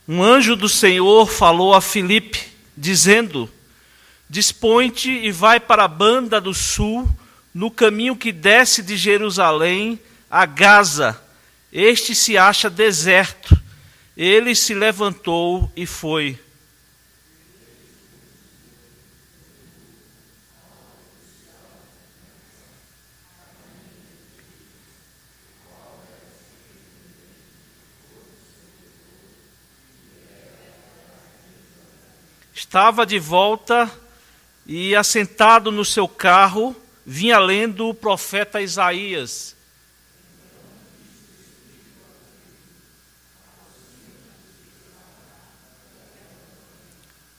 um anjo do Senhor falou a Filipe, dizendo: dispõe-te e vai para a banda do sul, no caminho que desce de Jerusalém a Gaza. Este se acha deserto. Ele se levantou e foi. Estava de volta e, assentado no seu carro, vinha lendo o profeta Isaías.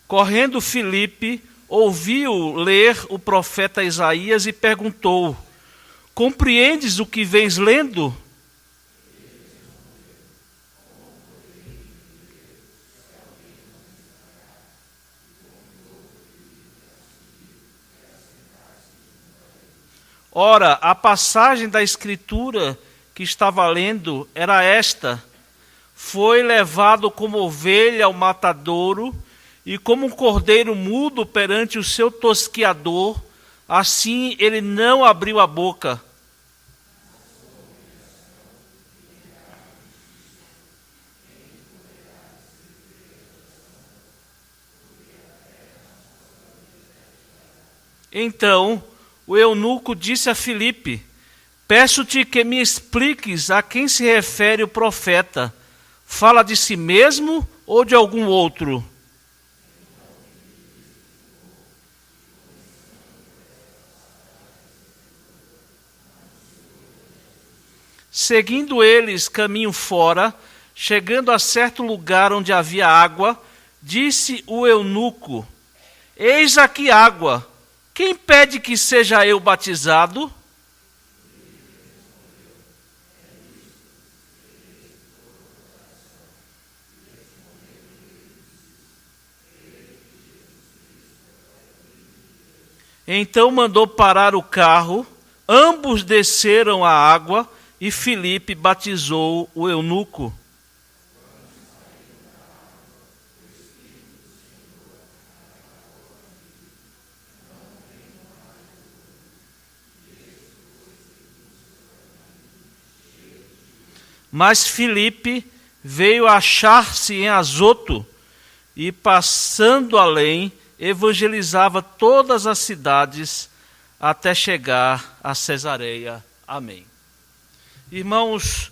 Correndo Filipe, ouviu ler o profeta Isaías e perguntou: compreendes o que vens lendo? Ora, a passagem da Escritura que estava lendo era esta: foi levado como ovelha ao matadouro, e como um cordeiro mudo perante o seu tosquiador, assim ele não abriu a boca. Então o eunuco disse a Filipe: peço-te que me expliques a quem se refere o profeta. Fala de si mesmo ou de algum outro? Seguindo eles caminho fora, chegando a certo lugar onde havia água, disse o eunuco: eis aqui água. Quem pede que seja eu batizado? Então mandou parar o carro, ambos desceram à água e Filipe batizou o eunuco. Mas Filipe veio achar-se em Azoto e, passando além, evangelizava todas as cidades até chegar a Cesareia. Amém. Irmãos,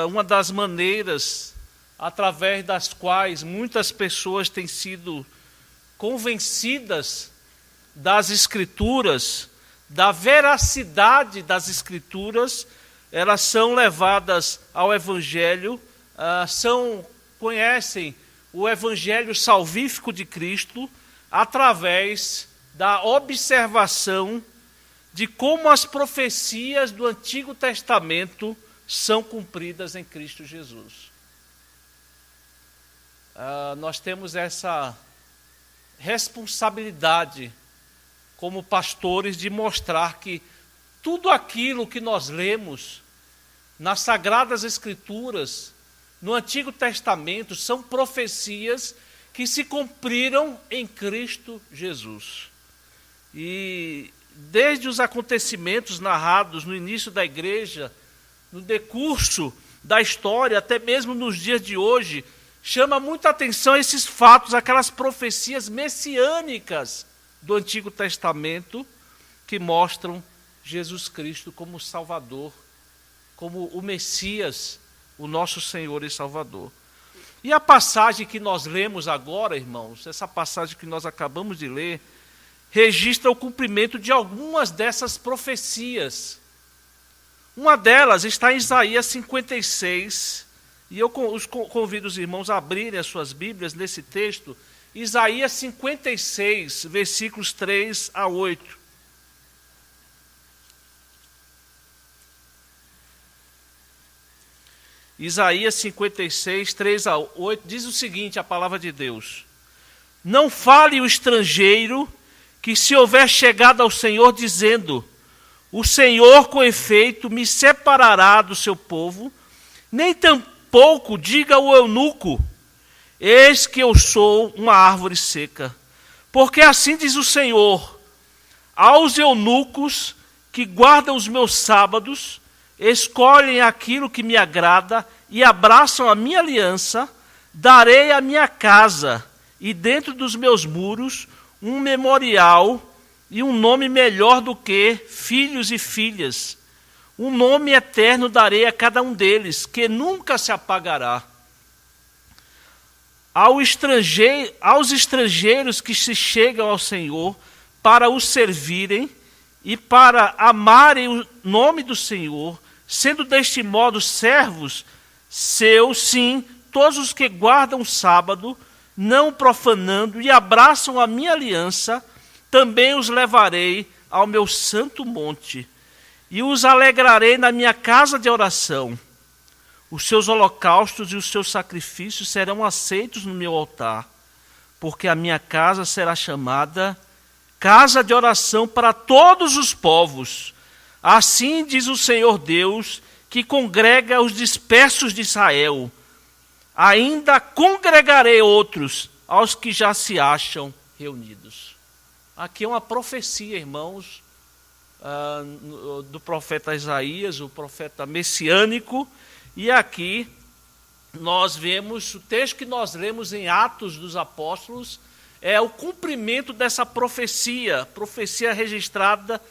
uma das maneiras através das quais muitas pessoas têm sido convencidas das Escrituras, da veracidade das Escrituras, elas são levadas ao Evangelho, conhecem o Evangelho salvífico de Cristo através da observação de como as profecias do Antigo Testamento são cumpridas em Cristo Jesus. Nós temos essa responsabilidade como pastores de mostrar que tudo aquilo que nós lemos nas Sagradas Escrituras, no Antigo Testamento, são profecias que se cumpriram em Cristo Jesus. E desde os acontecimentos narrados no início da igreja, no decurso da história, até mesmo nos dias de hoje, chama muita atenção esses fatos, aquelas profecias messiânicas do Antigo Testamento que mostram Jesus Cristo como Salvador, como o Messias, o nosso Senhor e Salvador. E a passagem que nós lemos agora, irmãos, essa passagem que nós acabamos de ler, registra o cumprimento de algumas dessas profecias. Uma delas está em Isaías 56, e eu convido os irmãos a abrirem as suas Bíblias nesse texto, Isaías 56, versículos 3 a 8. Isaías 56, 3 a 8, diz o seguinte, a palavra de Deus: não fale o estrangeiro que se houver chegado ao Senhor dizendo: o Senhor com efeito me separará do seu povo, nem tampouco diga o eunuco: eis que eu sou uma árvore seca. Porque assim diz o Senhor, aos eunucos que guardam os meus sábados, escolhem aquilo que me agrada e abraçam a minha aliança, darei à minha casa e dentro dos meus muros um memorial e um nome melhor do que filhos e filhas. Um nome eterno darei a cada um deles, que nunca se apagará. Aos estrangeiros que se chegam ao Senhor para o servirem e para amarem o nome do Senhor, sendo deste modo servos seus, sim, todos os que guardam o sábado, não profanando e abraçam a minha aliança, também os levarei ao meu santo monte e os alegrarei na minha casa de oração. Os seus holocaustos e os seus sacrifícios serão aceitos no meu altar, porque a minha casa será chamada casa de oração para todos os povos. Assim diz o Senhor Deus, que congrega os dispersos de Israel. Ainda congregarei outros aos que já se acham reunidos. Aqui é uma profecia, irmãos, do profeta Isaías, o profeta messiânico. E aqui nós vemos, o texto que nós lemos em Atos dos Apóstolos, é o cumprimento dessa profecia registrada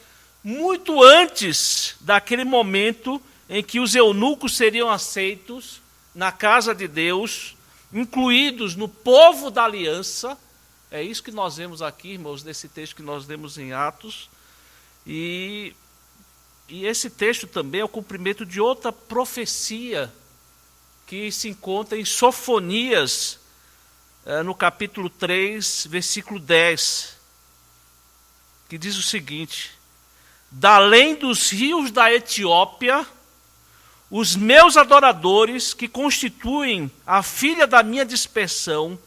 muito antes daquele momento em que os eunucos seriam aceitos na casa de Deus, incluídos no povo da aliança. É isso que nós vemos aqui, irmãos, nesse texto que nós lemos em Atos. E esse texto também é o cumprimento de outra profecia que se encontra em Sofonias, no capítulo 3, versículo 10, que diz o seguinte: da além dos rios da Etiópia, os meus adoradores, que constituem a filha da minha dispersão,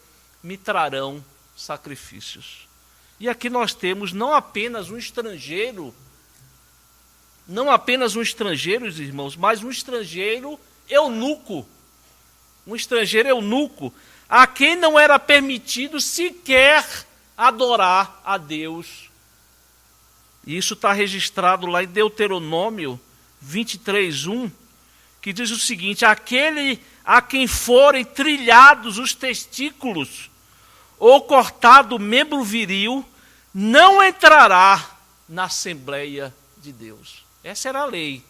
me trarão sacrifícios. E aqui nós temos não apenas um estrangeiro, irmãos, mas um estrangeiro eunuco. Um estrangeiro eunuco, a quem não era permitido sequer adorar a Deus. E isso está registrado lá em Deuteronômio 23:1, que diz o seguinte: aquele a quem forem trilhados os testículos ou cortado o membro viril, não entrará na Assembleia de Deus. Essa era a lei.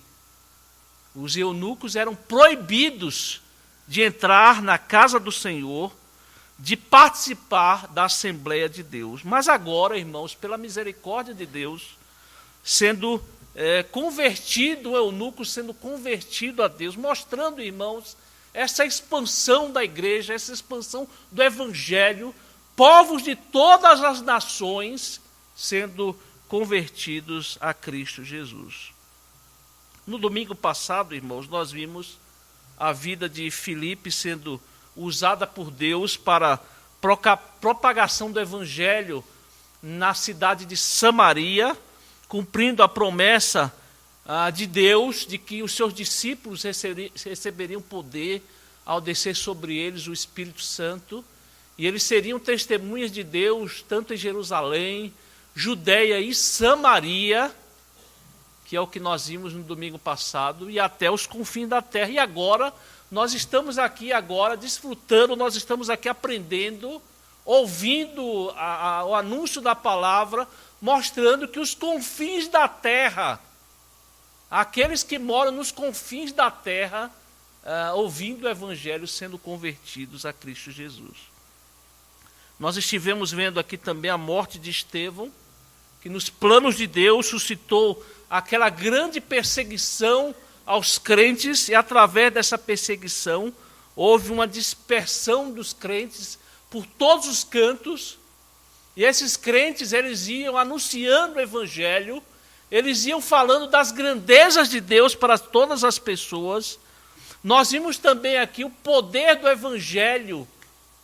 Os eunucos eram proibidos de entrar na casa do Senhor, de participar da Assembleia de Deus. Mas agora, irmãos, pela misericórdia de Deus, sendo convertido, o eunuco sendo convertido a Deus, mostrando, irmãos, essa expansão da igreja, essa expansão do evangelho, povos de todas as nações sendo convertidos a Cristo Jesus. No domingo passado, irmãos, nós vimos a vida de Filipe sendo usada por Deus para propagação do evangelho na cidade de Samaria, cumprindo a promessa de Deus de que os seus discípulos receberiam poder ao descer sobre eles o Espírito Santo, e eles seriam testemunhas de Deus tanto em Jerusalém, Judeia e Samaria, que é o que nós vimos no domingo passado, e até os confins da terra. E agora, nós estamos aqui desfrutando, nós estamos aqui aprendendo, ouvindo o anúncio da palavra, mostrando que os confins da terra, aqueles que moram nos confins da terra, ouvindo o evangelho, sendo convertidos a Cristo Jesus. Nós estivemos vendo aqui também a morte de Estevão, que nos planos de Deus suscitou aquela grande perseguição aos crentes, e através dessa perseguição houve uma dispersão dos crentes por todos os cantos, e esses crentes, eles iam anunciando o evangelho, eles iam falando das grandezas de Deus para todas as pessoas. Nós vimos também aqui o poder do evangelho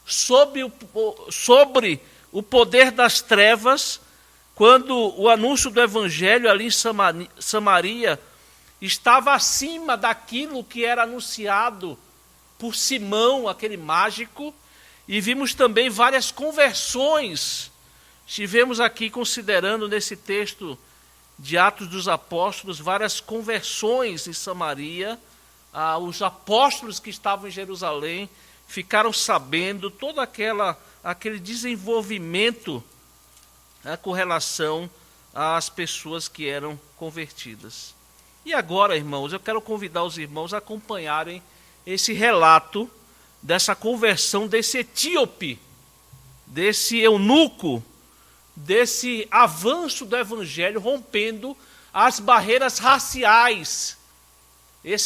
sobre o poder das trevas, quando o anúncio do evangelho ali em Samaria estava acima daquilo que era anunciado por Simão, aquele mágico, E vimos também várias conversões. Estivemos aqui considerando nesse texto de Atos dos Apóstolos várias conversões em Samaria. Os apóstolos que estavam em Jerusalém ficaram sabendo todo aquele desenvolvimento, com relação às pessoas que eram convertidas. E agora, irmãos, eu quero convidar os irmãos a acompanharem esse relato dessa conversão desse etíope, desse eunuco, desse avanço do evangelho rompendo as barreiras raciais,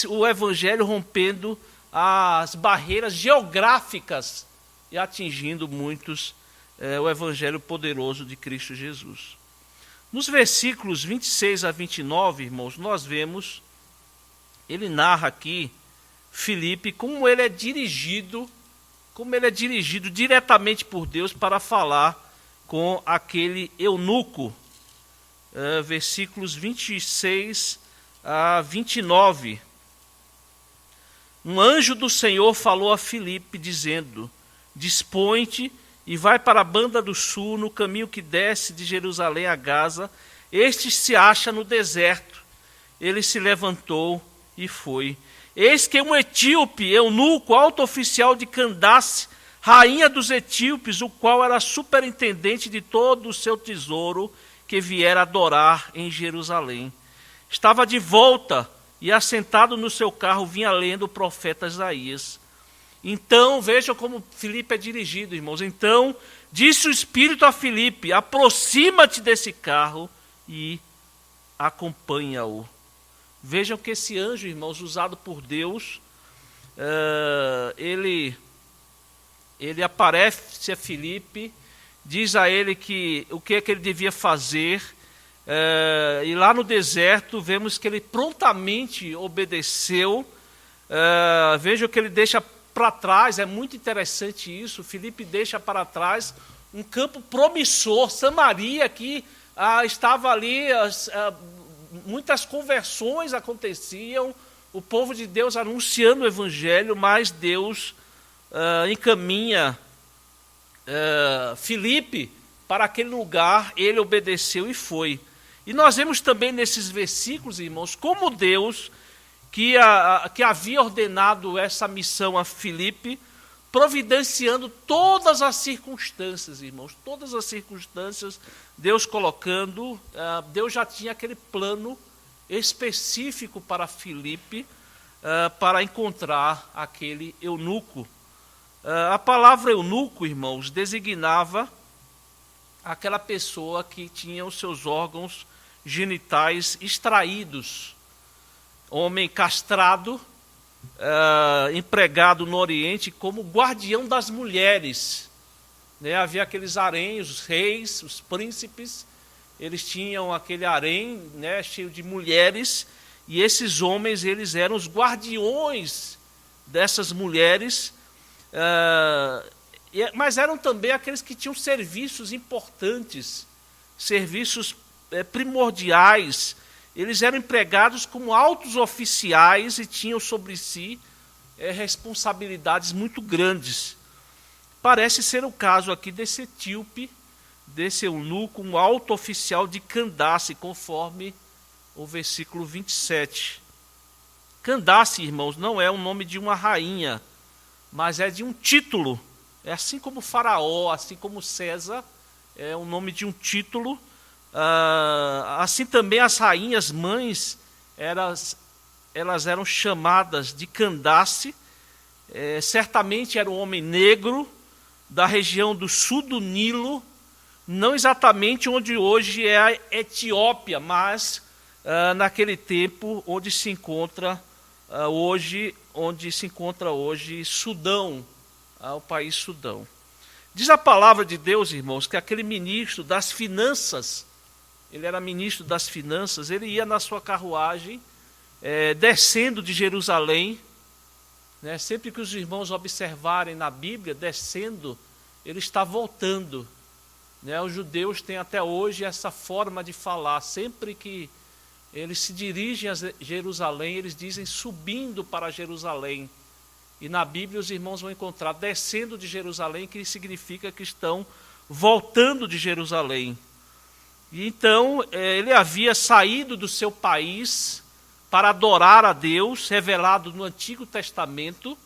o evangelho rompendo as barreiras geográficas e atingindo muitos, o evangelho poderoso de Cristo Jesus. Nos versículos 26 a 29, irmãos, nós vemos, ele narra aqui, Filipe, como ele é dirigido diretamente por Deus para falar com aquele eunuco. Versículos 26 a 29. Um anjo do Senhor falou a Filipe, dizendo: dispõe-te e vai para a banda do sul, no caminho que desce de Jerusalém a Gaza. Este se acha no deserto. Ele se levantou e foi. Eis que um etíope, eunuco, alto oficial de Candace, rainha dos etíopes, o qual era superintendente de todo o seu tesouro, que viera adorar em Jerusalém, estava de volta e, assentado no seu carro, vinha lendo o profeta Isaías. Então, vejam como Filipe é dirigido, irmãos. Então, disse o Espírito a Filipe: aproxima-te desse carro e acompanha-o. Vejam que esse anjo, irmãos, usado por Deus, ele aparece a Filipe, diz a ele o que é que ele devia fazer, e lá no deserto vemos que ele prontamente obedeceu. Vejam que ele deixa para trás, é muito interessante isso. Filipe deixa para trás um campo promissor, Samaria, que estava ali, muitas conversões aconteciam, o povo de Deus anunciando o evangelho, mas Deus encaminha Filipe para aquele lugar, ele obedeceu e foi. E nós vemos também nesses versículos, irmãos, como Deus, que havia ordenado essa missão a Filipe, providenciando todas as circunstâncias, irmãos, todas as circunstâncias, Deus colocando, Deus já tinha aquele plano específico para Filipe, para encontrar aquele eunuco. A palavra eunuco, irmãos, designava aquela pessoa que tinha os seus órgãos genitais extraídos, homem castrado, empregado no Oriente como guardião das mulheres. Havia aqueles haréns, os reis, os príncipes, eles tinham aquele harém, cheio de mulheres, e esses homens, eles eram os guardiões dessas mulheres, mas eram também aqueles que tinham serviços importantes, serviços primordiais. Eles eram empregados como altos oficiais e tinham sobre si responsabilidades muito grandes. Parece ser o caso aqui desse etíope, desse eunuco, um alto oficial de Candace, conforme o versículo 27. Candace, irmãos, não é o nome de uma rainha, mas é de um título. É assim como Faraó, assim como César, é o nome de um título. Assim também as rainhas mães, elas eram chamadas de Candace. Certamente era um homem negro, da região do sul do Nilo, não exatamente onde hoje é a Etiópia, mas naquele tempo onde se encontra hoje Sudão, o país Sudão. Diz a palavra de Deus, irmãos, que aquele ministro das finanças, ele era ministro das finanças, ele ia na sua carruagem, descendo de Jerusalém, sempre que os irmãos observarem na Bíblia, descendo, ele está voltando. Os judeus têm até hoje essa forma de falar, sempre que eles se dirigem a Jerusalém, eles dizem subindo para Jerusalém. E na Bíblia os irmãos vão encontrar descendo de Jerusalém, que significa que estão voltando de Jerusalém. E então ele havia saído do seu país para adorar a Deus, revelado no Antigo Testamento,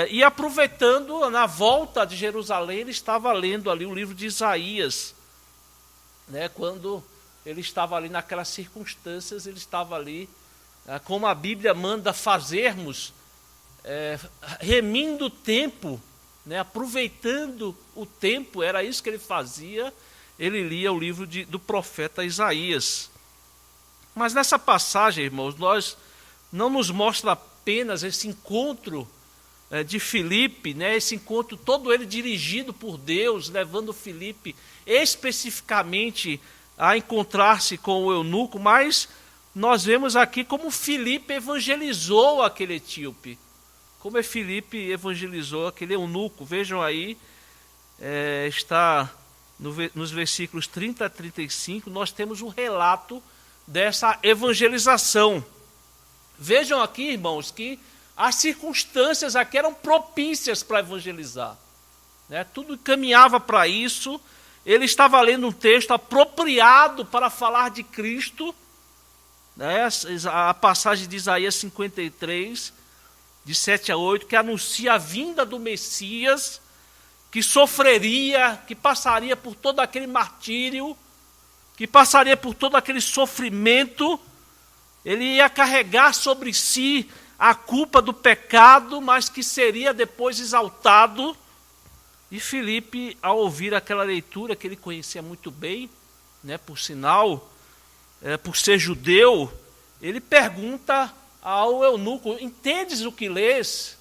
e aproveitando, na volta de Jerusalém, ele estava lendo ali o livro de Isaías, né, quando ele estava ali naquelas circunstâncias, ele estava ali, como a Bíblia manda fazermos, remindo o tempo, né, aproveitando o tempo, era isso que ele fazia, ele lia o livro do profeta Isaías. Mas nessa passagem, irmãos, não nos mostra apenas esse encontro de Filipe, né, esse encontro todo ele dirigido por Deus, levando Filipe especificamente a encontrar-se com o eunuco, mas nós vemos aqui como Filipe evangelizou aquele etíope. Como Filipe evangelizou aquele eunuco. Vejam aí, está nos versículos 30 a 35, nós temos um relato dessa evangelização. Vejam aqui, irmãos, que as circunstâncias aqui eram propícias para evangelizar, né? Tudo caminhava para isso. Ele estava lendo um texto apropriado para falar de Cristo, né? A passagem de Isaías 53, de 7 a 8, que anuncia a vinda do Messias, que sofreria, que passaria por todo aquele martírio, que passaria por todo aquele sofrimento. Ele ia carregar sobre si a culpa do pecado, mas que seria depois exaltado. E Filipe, ao ouvir aquela leitura que ele conhecia muito bem, né, por sinal, por ser judeu, ele pergunta ao eunuco: entendes o que lês?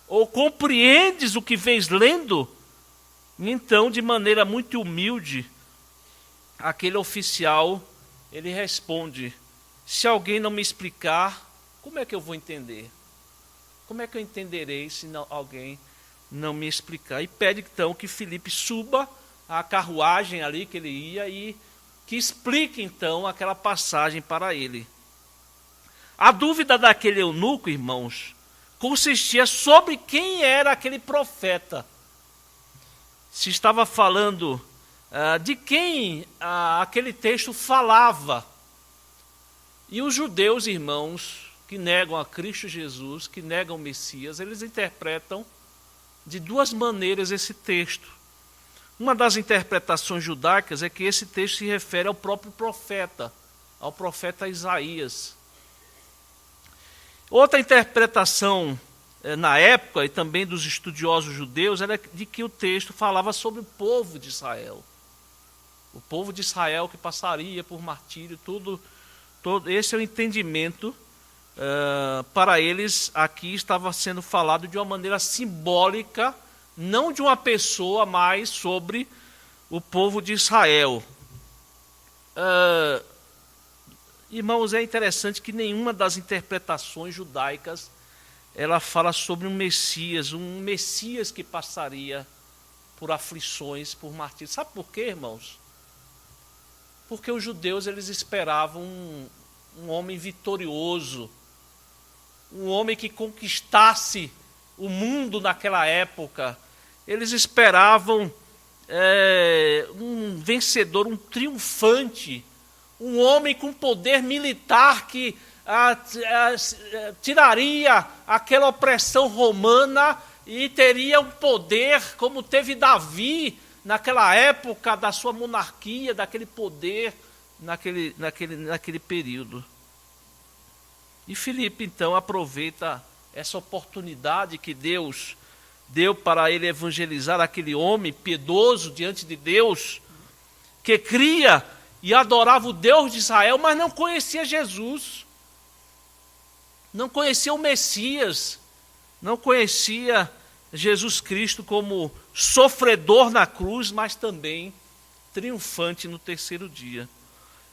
Ou compreendes o que vens lendo? E então, de maneira muito humilde, aquele oficial, ele responde: se alguém não me explicar, como é que eu vou entender? Como é que eu entenderei se alguém não me explicar? E pede então que Filipe suba a carruagem ali que ele ia e que explique então aquela passagem para ele. A dúvida daquele eunuco, irmãos, consistia sobre quem era aquele profeta. Se estava falando de quem aquele texto falava. E os judeus, irmãos, que negam a Cristo Jesus, que negam o Messias, eles interpretam de duas maneiras esse texto. Uma das interpretações judaicas é que esse texto se refere ao próprio profeta, ao profeta Isaías. Outra interpretação na época, e também dos estudiosos judeus, era de que o texto falava sobre o povo de Israel. O povo de Israel que passaria por martírio, todo esse é o entendimento. Para eles, aqui estava sendo falado de uma maneira simbólica, não de uma pessoa, mas sobre o povo de Israel. Irmãos, é interessante que nenhuma das interpretações judaicas ela fala sobre um Messias que passaria por aflições, por martírio. Sabe por quê, irmãos? Porque os judeus eles esperavam um homem vitorioso, um homem que conquistasse o mundo naquela época. Eles esperavam um vencedor, um triunfante, um homem com poder militar que tiraria aquela opressão romana e teria um poder como teve Davi naquela época da sua monarquia, daquele poder naquele período. E Filipe então aproveita essa oportunidade que Deus deu para ele evangelizar aquele homem piedoso diante de Deus, que cria e adorava o Deus de Israel, mas não conhecia Jesus, não conhecia o Messias, não conhecia Jesus Cristo como sofredor na cruz, mas também triunfante no terceiro dia.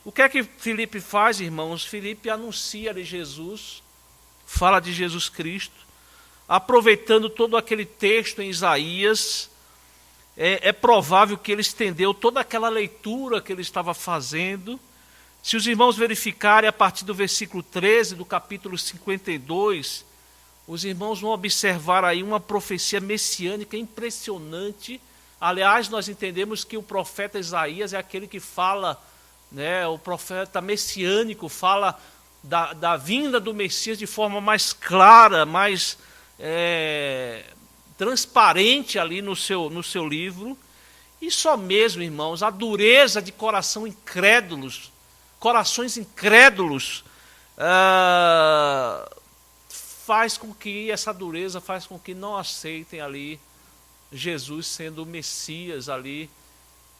O que é que Filipe faz, irmãos? Filipe anuncia-lhe Jesus, fala de Jesus Cristo, aproveitando todo aquele texto em Isaías. É provável que ele estendeu toda aquela leitura que ele estava fazendo. Se os irmãos verificarem a partir do versículo 13 do capítulo 52, os irmãos vão observar aí uma profecia messiânica impressionante. Aliás, nós entendemos que o profeta Isaías é aquele que fala, né, o profeta messiânico fala da vinda do Messias de forma mais clara, mais transparente ali no seu livro. E só mesmo, irmãos, a dureza de corações incrédulos, faz com que essa dureza faz com que não aceitem ali Jesus sendo o Messias ali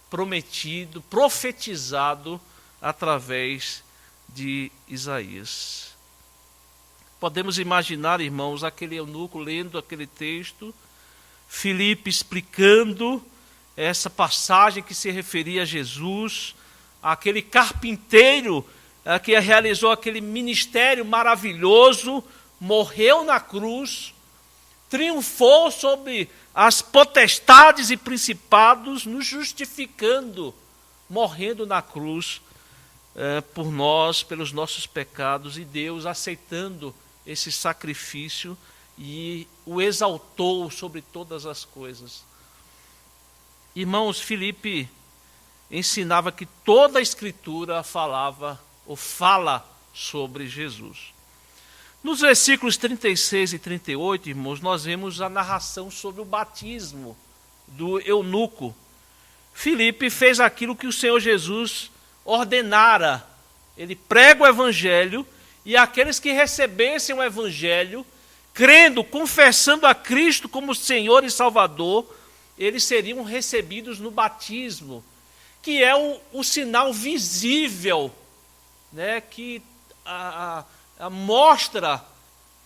prometido, profetizado através de Isaías. Podemos imaginar, irmãos, aquele eunuco lendo aquele texto, Filipe explicando essa passagem que se referia a Jesus, aquele carpinteiro que realizou aquele ministério maravilhoso, morreu na cruz, triunfou sobre as potestades e principados, nos justificando, morrendo na cruz por nós, pelos nossos pecados, e Deus aceitando esse sacrifício e o exaltou sobre todas as coisas. Irmãos, Filipe ensinava que toda a Escritura falava ou fala sobre Jesus. Nos versículos 36 e 38, irmãos, nós vemos a narração sobre o batismo do eunuco. Filipe fez aquilo que o Senhor Jesus ordenara. Ele prega o Evangelho, e aqueles que recebessem o Evangelho, crendo, confessando a Cristo como Senhor e Salvador, eles seriam recebidos no batismo, que é o sinal visível, né, que mostra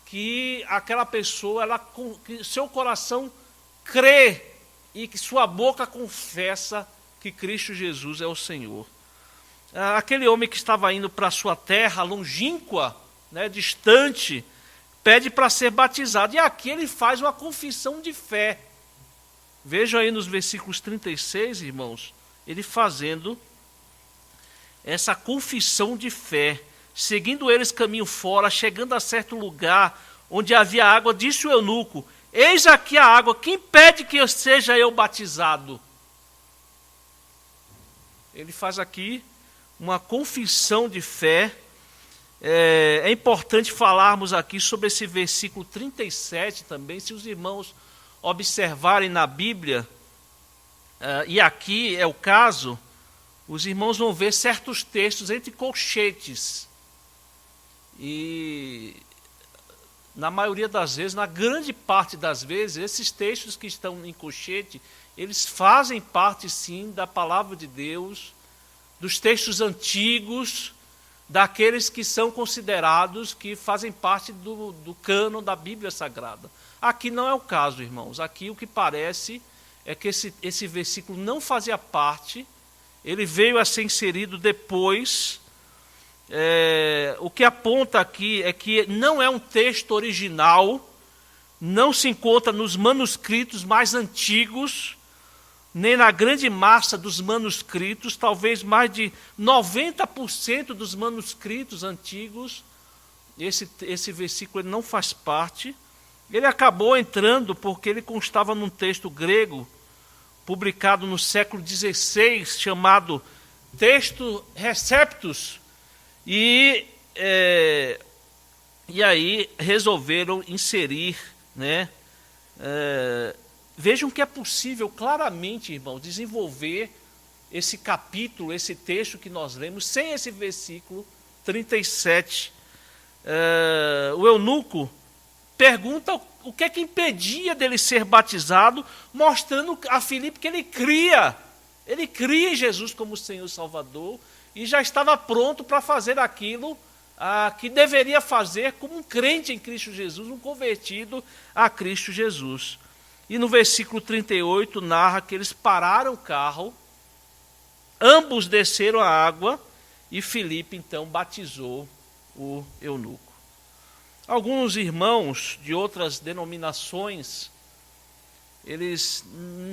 que aquela pessoa, que seu coração crê e que sua boca confessa que Cristo Jesus é o Senhor. Aquele homem que estava indo para a sua terra longínqua, né, distante, pede para ser batizado. E aqui ele faz uma confissão de fé. Vejam aí nos versículos 36, irmãos, ele fazendo essa confissão de fé. Seguindo eles caminho fora, chegando a certo lugar onde havia água, disse o eunuco: eis aqui a água, quem impede que seja eu batizado? Ele faz aqui uma confissão de fé. É importante falarmos aqui sobre esse versículo 37 também, se os irmãos observarem na Bíblia, e aqui é o caso, os irmãos vão ver certos textos entre colchetes. E na maioria das vezes, na grande parte das vezes, esses textos que estão em colchete, eles fazem parte sim da palavra de Deus, dos textos antigos, daqueles que são considerados que fazem parte do cânon da Bíblia Sagrada. Aqui não é o caso, irmãos. Aqui o que parece é que esse versículo não fazia parte, ele veio a ser inserido depois. O que aponta aqui é que não é um texto original, não se encontra nos manuscritos mais antigos, nem na grande massa dos manuscritos, talvez mais de 90% dos manuscritos antigos, esse versículo ele não faz parte. Ele acabou entrando porque ele constava num texto grego, publicado no século XVI, chamado Texto Receptus, e aí resolveram inserir, né? Vejam que é possível claramente, irmãos, desenvolver esse capítulo, esse texto que nós lemos, sem esse versículo 37. O eunuco pergunta o que é que impedia dele ser batizado, mostrando a Filipe que ele cria em Jesus como Senhor e Salvador, e já estava pronto para fazer aquilo que deveria fazer como um crente em Cristo Jesus, um convertido a Cristo Jesus. E no versículo 38 narra que eles pararam o carro, ambos desceram a água, e Filipe então batizou o eunuco. Alguns irmãos de outras denominações, eles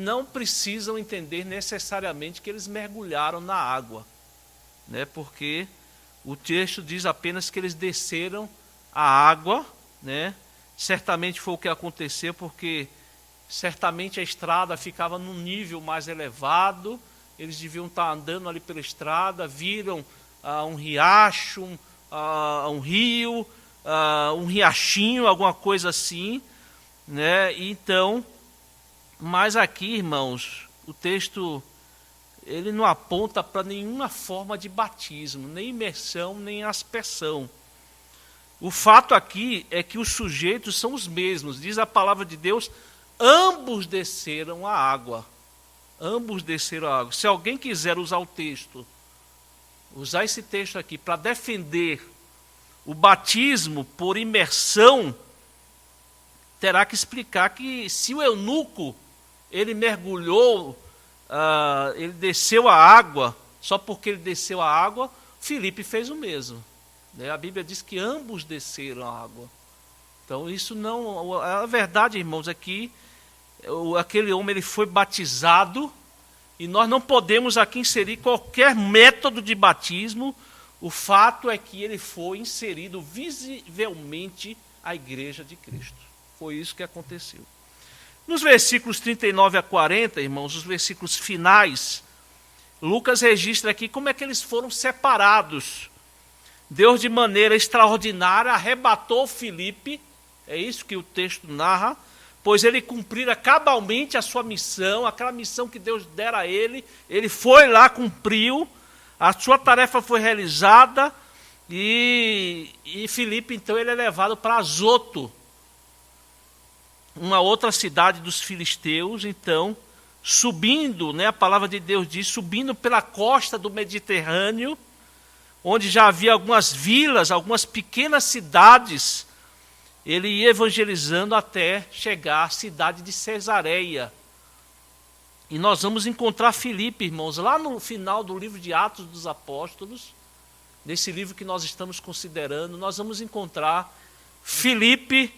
não precisam entender necessariamente que eles mergulharam na água, né? Porque o texto diz apenas que eles desceram a água, né? certamente foi o que aconteceu, porque certamente a estrada ficava num nível mais elevado, eles deviam estar andando ali pela estrada, viram um riacho, um rio, um riachinho, alguma coisa assim, né? Então, mas aqui, irmãos, o texto ele não aponta para nenhuma forma de batismo, nem imersão, nem aspersão. O fato aqui é que os sujeitos são os mesmos, diz a palavra de Deus, ambos desceram a água. Ambos desceram a água. Se alguém quiser usar o texto, usar esse texto aqui para defender o batismo por imersão, terá que explicar que se o eunuco, ele mergulhou, ele desceu a água, só porque ele desceu a água, Filipe fez o mesmo. A Bíblia diz que ambos desceram a água. Então isso não... A verdade, irmãos, é que aquele homem ele foi batizado, e nós não podemos aqui inserir qualquer método de batismo. O fato é que ele foi inserido visivelmente à igreja de Cristo. Foi isso que aconteceu. Nos versículos 39 a 40, irmãos, os versículos finais, Lucas registra aqui como é que eles foram separados. Deus, de maneira extraordinária, arrebatou Filipe, é isso que o texto narra, pois ele cumprira cabalmente a sua missão, aquela missão que Deus dera a ele foi lá, cumpriu, a sua tarefa foi realizada, e Filipe, então, ele é levado para Azoto, uma outra cidade dos filisteus, então, subindo, a palavra de Deus diz, subindo pela costa do Mediterrâneo, onde já havia algumas vilas, algumas pequenas cidades, ele ia evangelizando até chegar à cidade de Cesareia. E nós vamos encontrar Filipe, irmãos, lá no final do livro de Atos dos Apóstolos, nesse livro que nós estamos considerando, nós vamos encontrar Filipe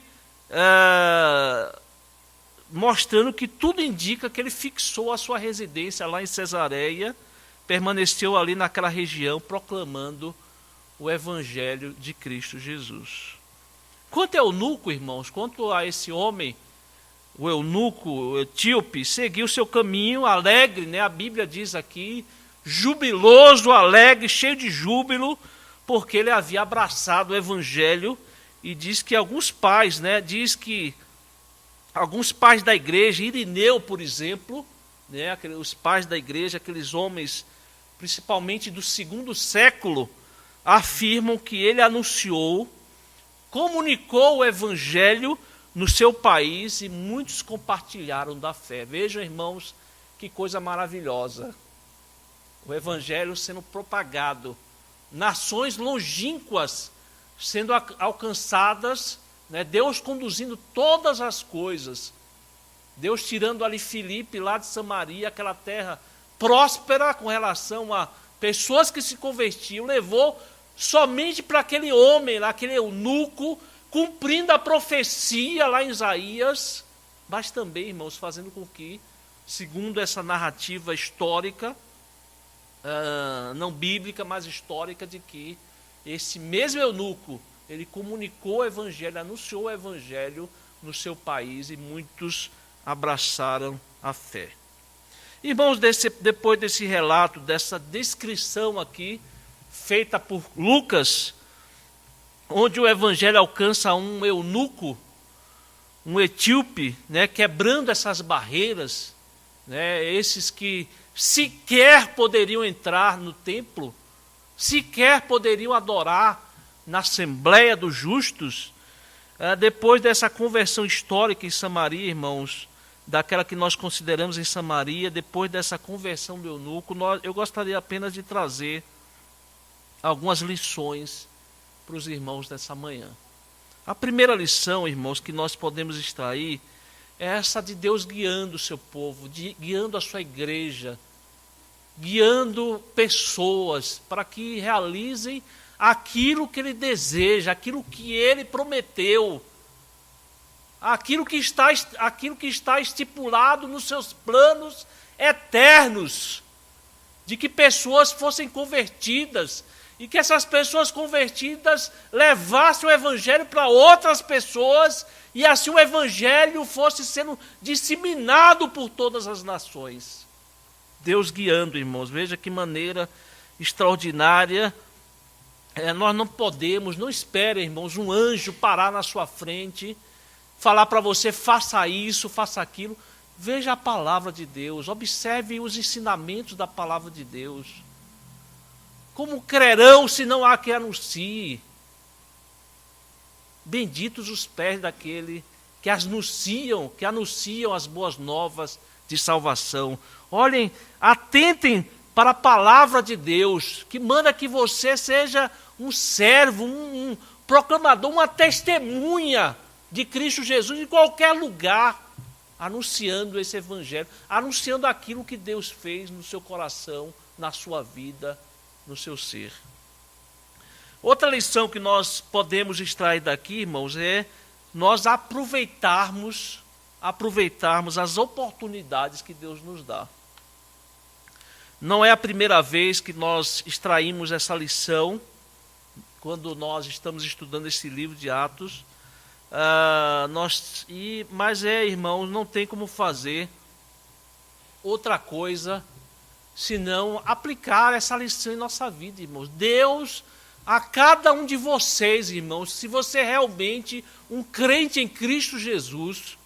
mostrando que tudo indica que ele fixou a sua residência lá em Cesareia, permaneceu ali naquela região proclamando o evangelho de Cristo Jesus. Quanto ao eunuco, irmãos, quanto a esse homem, o eunuco, o etíope, seguiu seu caminho alegre, a Bíblia diz aqui, jubiloso, alegre, cheio de júbilo, porque ele havia abraçado o evangelho, e diz que alguns pais, alguns pais da igreja, Irineu, por exemplo, os pais da igreja, aqueles homens, principalmente do 2º século, afirmam que ele anunciou, comunicou o evangelho no seu país e muitos compartilharam da fé. Vejam, irmãos, que coisa maravilhosa. O evangelho sendo propagado, nações longínquas sendo alcançadas, Deus conduzindo todas as coisas. Deus tirando ali Filipe, lá de Samaria, aquela terra próspera com relação a pessoas que se convertiam, levou somente para aquele homem, lá, aquele eunuco, cumprindo a profecia lá em Isaías, mas também, irmãos, fazendo com que, segundo essa narrativa histórica, não bíblica, mas histórica, de que esse mesmo eunuco, ele comunicou o evangelho, anunciou o evangelho no seu país, e muitos abraçaram a fé. Irmãos, depois desse relato, dessa descrição aqui, feita por Lucas, onde o evangelho alcança um eunuco, um etíope, quebrando essas barreiras, esses que sequer poderiam entrar no templo, sequer poderiam adorar na Assembleia dos Justos. Depois dessa conversão histórica em Samaria, irmãos, daquela que nós consideramos em Samaria, depois dessa conversão do eunuco, eu gostaria apenas de trazer algumas lições para os irmãos dessa manhã. A primeira lição, irmãos, que nós podemos extrair é essa de Deus guiando o seu povo, guiando a sua igreja, guiando pessoas para que realizem aquilo que Ele deseja, aquilo que Ele prometeu, aquilo que está estipulado nos seus planos eternos, de que pessoas fossem convertidas e que essas pessoas convertidas levassem o evangelho para outras pessoas, e assim o evangelho fosse sendo disseminado por todas as nações. Deus guiando, irmãos, veja que maneira extraordinária. Nós não podemos, não espere, irmãos, um anjo parar na sua frente, falar para você, faça isso, faça aquilo. Veja a palavra de Deus, observe os ensinamentos da palavra de Deus. Como crerão se não há quem anuncie? Benditos os pés daquele que anunciam as boas novas de salvação. Olhem, atentem para a palavra de Deus, que manda que você seja um servo, um proclamador, uma testemunha de Cristo Jesus em qualquer lugar, anunciando esse evangelho, anunciando aquilo que Deus fez no seu coração, na sua vida, no seu ser. Outra lição que nós podemos extrair daqui, irmãos, é nós aproveitarmos as oportunidades que Deus nos dá. Não é a primeira vez que nós extraímos essa lição, quando nós estamos estudando esse livro de Atos. Mas irmãos, não tem como fazer outra coisa senão aplicar essa lição em nossa vida, irmãos. Deus, a cada um de vocês, irmãos, se você é realmente um crente em Cristo Jesus,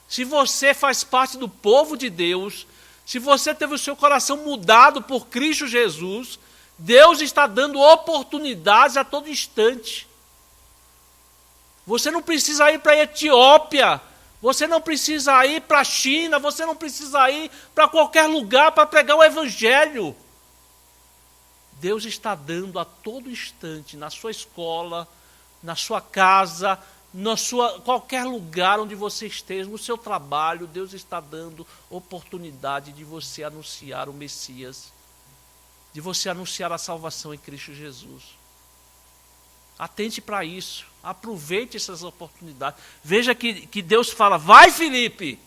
se você faz parte do povo de Deus, se você teve o seu coração mudado por Cristo Jesus, Deus está dando oportunidades a todo instante. Você não precisa ir para a Etiópia, você não precisa ir para a China, você não precisa ir para qualquer lugar para pregar o evangelho. Deus está dando a todo instante, na sua escola, na sua casa, qualquer lugar onde você esteja, no seu trabalho, Deus está dando oportunidade de você anunciar o Messias, de você anunciar a salvação em Cristo Jesus. Atente para isso, aproveite essas oportunidades. Veja que Deus fala, vai Filipe,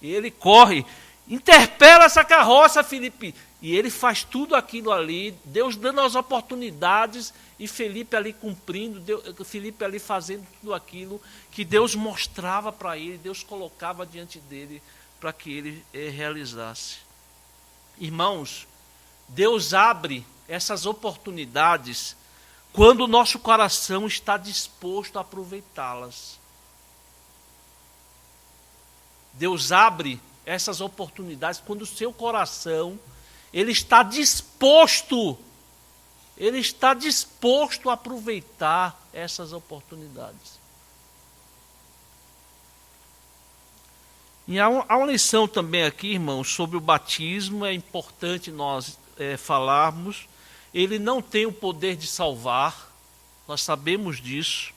e ele corre, interpela essa carroça, Filipe, e ele faz tudo aquilo ali, Deus dando as oportunidades, e Filipe ali cumprindo, Filipe ali fazendo tudo aquilo que Deus mostrava para ele, Deus colocava diante dele para que ele realizasse. Irmãos, Deus abre essas oportunidades quando o nosso coração está disposto a aproveitá-las. Deus abre essas oportunidades quando o seu coração ele está disposto a aproveitar essas oportunidades. E há uma lição também aqui, irmãos, sobre o batismo, é importante nós falarmos. Ele não tem o poder de salvar, nós sabemos disso.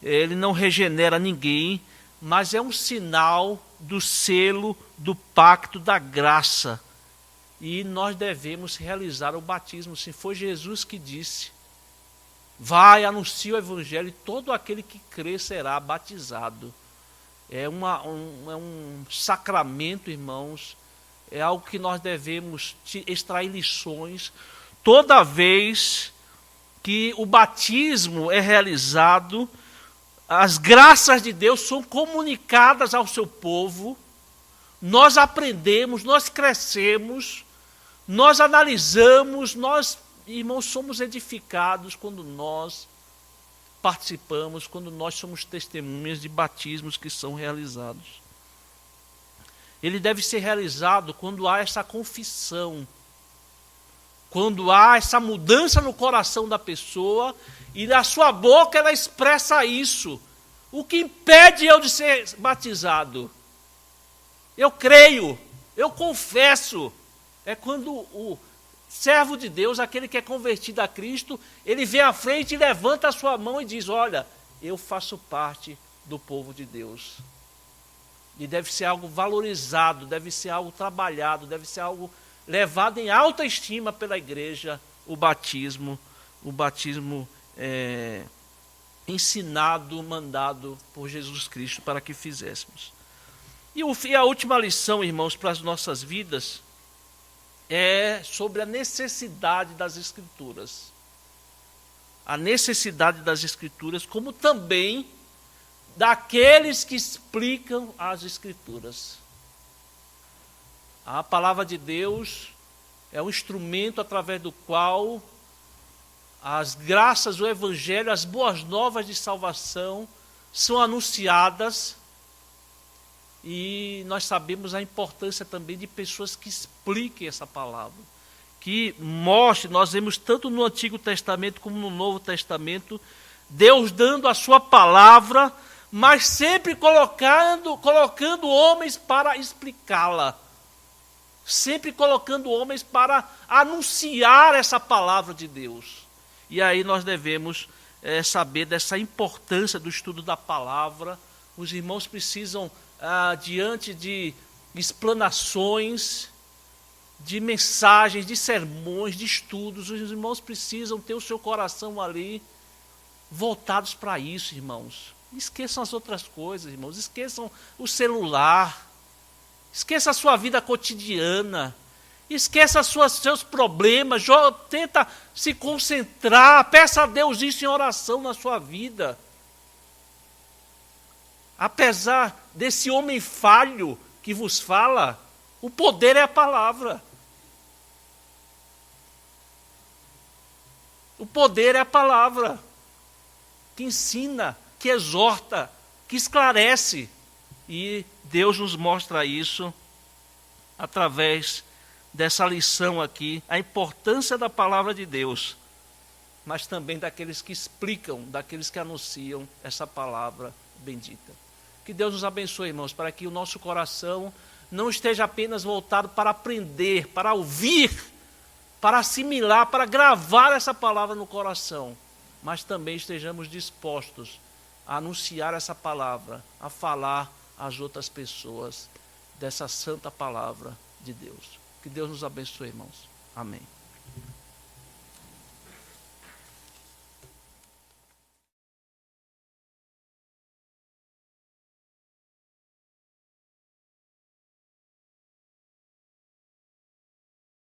Ele não regenera ninguém, mas é um sinal do selo do pacto da graça. E nós devemos realizar o batismo. Se foi Jesus que disse, vai, anuncia o evangelho, e todo aquele que crê será batizado. É um sacramento, irmãos, é algo que nós devemos extrair lições. Toda vez que o batismo é realizado, as graças de Deus são comunicadas ao seu povo, nós aprendemos, nós crescemos, nós analisamos, nós, irmãos, somos edificados quando nós participamos, quando nós somos testemunhas de batismos que são realizados. Ele deve ser realizado quando há essa confissão, quando há essa mudança no coração da pessoa e na sua boca ela expressa isso. O que impede eu de ser batizado? Eu creio, eu confesso. É quando o servo de Deus, aquele que é convertido a Cristo, ele vem à frente e levanta a sua mão e diz, olha, eu faço parte do povo de Deus. E deve ser algo valorizado, deve ser algo trabalhado, deve ser algo levado em alta estima pela igreja, o batismo ensinado, mandado por Jesus Cristo para que fizéssemos. E a última lição, irmãos, para as nossas vidas, é sobre a necessidade das Escrituras. a necessidade das Escrituras, como também daqueles que explicam as Escrituras. A palavra de Deus é um instrumento através do qual as graças, o Evangelho, as boas novas de salvação são anunciadas, e nós sabemos a importância também de pessoas que expliquem essa palavra, que mostrem. Nós vemos tanto no Antigo Testamento como no Novo Testamento, Deus dando a sua palavra, mas sempre colocando homens para explicá-la. Sempre colocando homens para anunciar essa palavra de Deus. E aí nós devemos saber dessa importância do estudo da palavra. Os irmãos precisam, diante de explanações, de mensagens, de sermões, de estudos, os irmãos precisam ter o seu coração ali voltados para isso, irmãos. Esqueçam as outras coisas, irmãos. Esqueçam o celular. Esqueça a sua vida cotidiana. Esqueça seus problemas. Tenta se concentrar. Peça a Deus isso em oração na sua vida. Apesar desse homem falho que vos fala, o poder é a palavra. O poder é a palavra que ensina, que exorta, que esclarece. E Deus nos mostra isso através dessa lição aqui, a importância da palavra de Deus, mas também daqueles que explicam, daqueles que anunciam essa palavra bendita. Que Deus nos abençoe, irmãos, para que o nosso coração não esteja apenas voltado para aprender, para ouvir, para assimilar, para gravar essa palavra no coração, mas também estejamos dispostos a anunciar essa palavra, a falar às outras pessoas dessa santa palavra de Deus. Que Deus nos abençoe, irmãos. Amém.